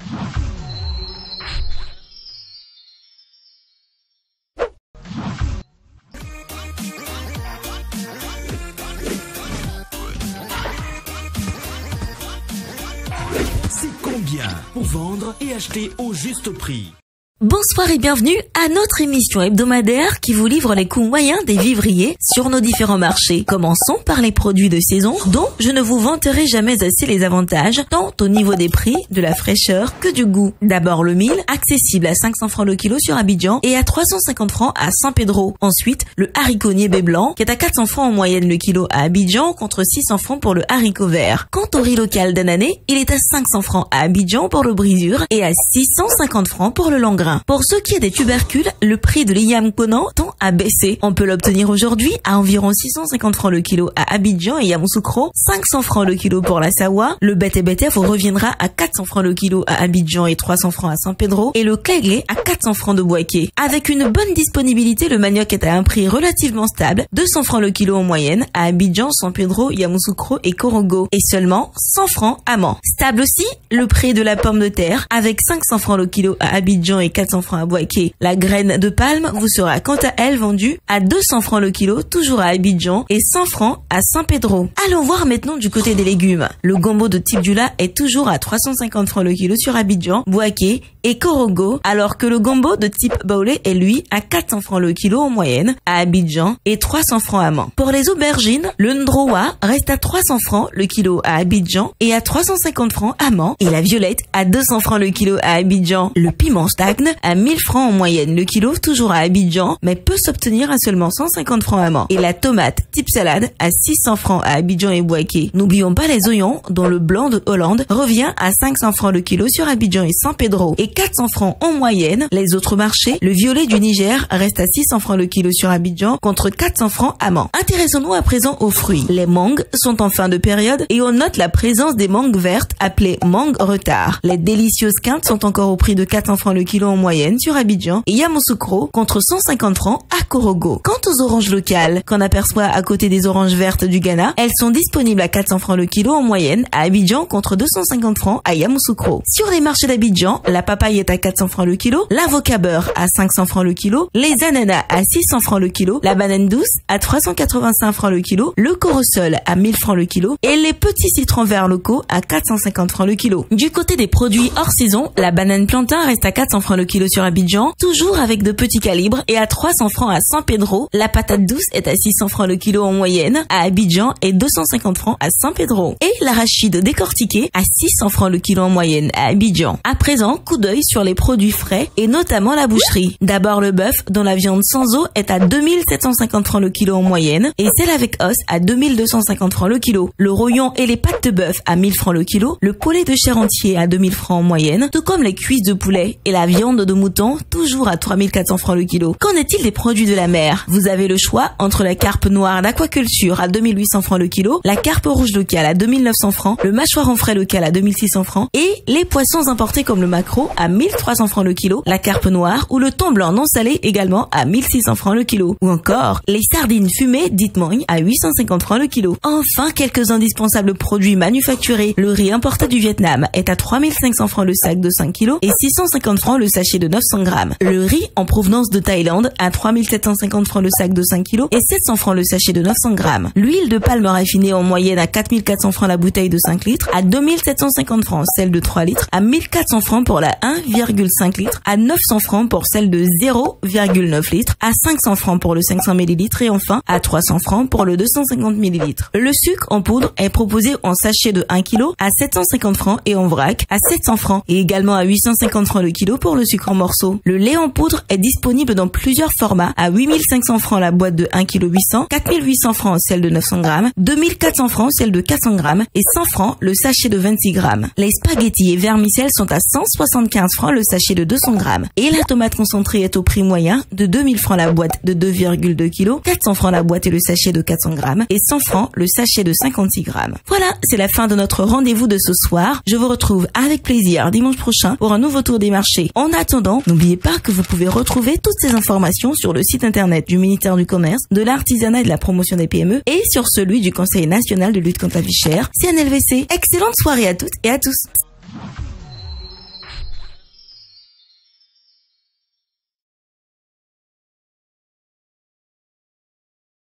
C'est combien pour vendre et acheter au juste prix? Bonsoir et bienvenue à notre émission hebdomadaire qui vous livre les coûts moyens des vivriers sur nos différents marchés. Commençons par les produits de saison dont je ne vous vanterai jamais assez les avantages tant au niveau des prix, de la fraîcheur que du goût. D'abord le mil, accessible à 500 francs le kilo sur Abidjan et à 350 francs à San Pedro. Ensuite, le haricot niébé blanc qui est à 400 francs en moyenne le kilo à Abidjan contre 600 francs pour le haricot vert. Quant au riz local d'Anané, il est à 500 francs à Abidjan pour le brisure et à 650 francs pour le langrin. Pour ce qui est des tubercules, le prix de l'igname Conan tend à baisser. On peut l'obtenir aujourd'hui à environ 650 francs le kilo à Abidjan et Yamoussoukro, 500 francs le kilo pour la Sawa, le bête vous reviendra à 400 francs le kilo à Abidjan et 300 francs à San Pedro, et le cléglé à 400 francs de Boaké. Avec une bonne disponibilité, le manioc est à un prix relativement stable, 200 francs le kilo en moyenne à Abidjan, San Pedro, Yamoussoukro et Korogo, et seulement 100 francs à Man. Stable aussi, le prix de la pomme de terre avec 500 francs le kilo à Abidjan et 400 francs à Boaké. La graine de palme vous sera quant à elle vendue à 200 francs le kilo, toujours à Abidjan, et 100 francs à San Pedro. Allons voir maintenant du côté des légumes. Le gombo de type Dula est toujours à 350 francs le kilo sur Abidjan, Boaké et Korogo, alors que le gombo de type Baoulé est lui à 400 francs le kilo en moyenne à Abidjan et 300 francs à Man. Pour les aubergines, le Ndrowa reste à 300 francs le kilo à Abidjan et à 350 francs à Man, et la violette à 200 francs le kilo à Abidjan. Le piment stagne à 1000 francs en moyenne le kilo, toujours à Abidjan, mais peut s'obtenir à seulement 150 francs à Man. Et la tomate type salade à 600 francs à Abidjan et Boaké. N'oublions pas les oignons, dont le blanc de Hollande revient à 500 francs le kilo sur Abidjan et San Pedro, et 400 francs en moyenne. Les autres marchés, le violet du Niger reste à 600 francs le kilo sur Abidjan contre 400 francs à Man. Intéressons-nous à présent aux fruits. Les mangues sont en fin de période et on note la présence des mangues vertes appelées mangues retard. Les délicieuses quintes sont encore au prix de 400 francs le kilo en moyenne sur Abidjan et Yamoussoukro contre 150 francs à Korogo. Quant aux oranges locales, qu'on aperçoit à côté des oranges vertes du Ghana, elles sont disponibles à 400 francs le kilo en moyenne à Abidjan contre 250 francs à Yamoussoukro. Sur les marchés d'Abidjan, la papaye est à 400 francs le kilo, l'avocat beurre à 500 francs le kilo, les ananas à 600 francs le kilo, la banane douce à 385 francs le kilo, le corosol à 1000 francs le kilo et les petits citrons verts locaux à 450 francs le kilo. Du côté des produits hors saison, la banane plantain reste à 400 francs le kilo sur Abidjan, toujours avec de petits calibres, et à 300 francs à San Pedro. La patate douce est à 600 francs le kilo en moyenne à Abidjan et 250 francs à San Pedro. Et l'arachide décortiqué à 600 francs le kilo en moyenne à Abidjan. À présent, coup d'œil sur les produits frais et notamment la boucherie. D'abord le bœuf dont la viande sans os est à 2750 francs le kilo en moyenne et celle avec os à 2250 francs le kilo. Le rognon et les pâtes de bœuf à 1000 francs le kilo. Le poulet de chair entier à 2000 francs en moyenne, tout comme les cuisses de poulet et la viande de mouton toujours à 3400 francs le kilo. Qu'en est-il des produits de la mer? Vous avez le choix entre la carpe noire d'aquaculture à 2800 francs le kilo, la carpe rouge locale à 2900 francs, le mâchoire en frais local à 2600 francs et les poissons importés comme le maquereau à 1300 francs le kilo, la carpe noire ou le thon blanc non salé également à 1600 francs le kilo. Ou encore les sardines fumées dites mangue à 850 francs le kilo. Enfin, quelques indispensables produits manufacturés. Le riz importé du Vietnam est à 3500 francs le sac de 5 kg et 650 francs le sachet de 900 grammes. Le riz en provenance de Thaïlande à 3750 francs le sac de 5 kg et 700 francs le sachet de 900 grammes. L'huile de palme raffinée en moyenne à 4400 francs la bouteille de 5 litres, à 2750 francs celle de 3 litres, à 1400 francs pour la 1,5 litres, à 900 francs pour celle de 0,9 litres, à 500 francs pour le 500 ml et enfin à 300 francs pour le 250 ml. Le sucre en poudre est proposé en sachet de 1 kg à 750 francs et en vrac à 700 francs et également à 850 francs le kilo pour le sucre en morceaux. Le lait en poudre est disponible dans plusieurs formats à 8500 francs la boîte de 1 kg 800, 4800 francs celle de 900 grammes, 2400 francs celle de 400 grammes et 100 francs le sachet de 26 grammes. Les spaghettis et vermicelles sont à 175 francs le sachet de 200 grammes et la tomate concentrée est au prix moyen de 2000 francs la boîte de 2,2 kg, 400 francs la boîte et le sachet de 400 grammes et 100 francs le sachet de 56 grammes. Voilà, c'est la fin de notre rendez-vous de ce soir. Je vous retrouve avec plaisir dimanche prochain pour un nouveau tour des marchés. En attendant, n'oubliez pas que vous pouvez retrouver toutes ces informations sur le site internet du ministère du Commerce, de l'Artisanat et de la Promotion des PME et sur celui du Conseil national de lutte contre la vie chère, CNLVC. Excellente soirée à toutes et à tous.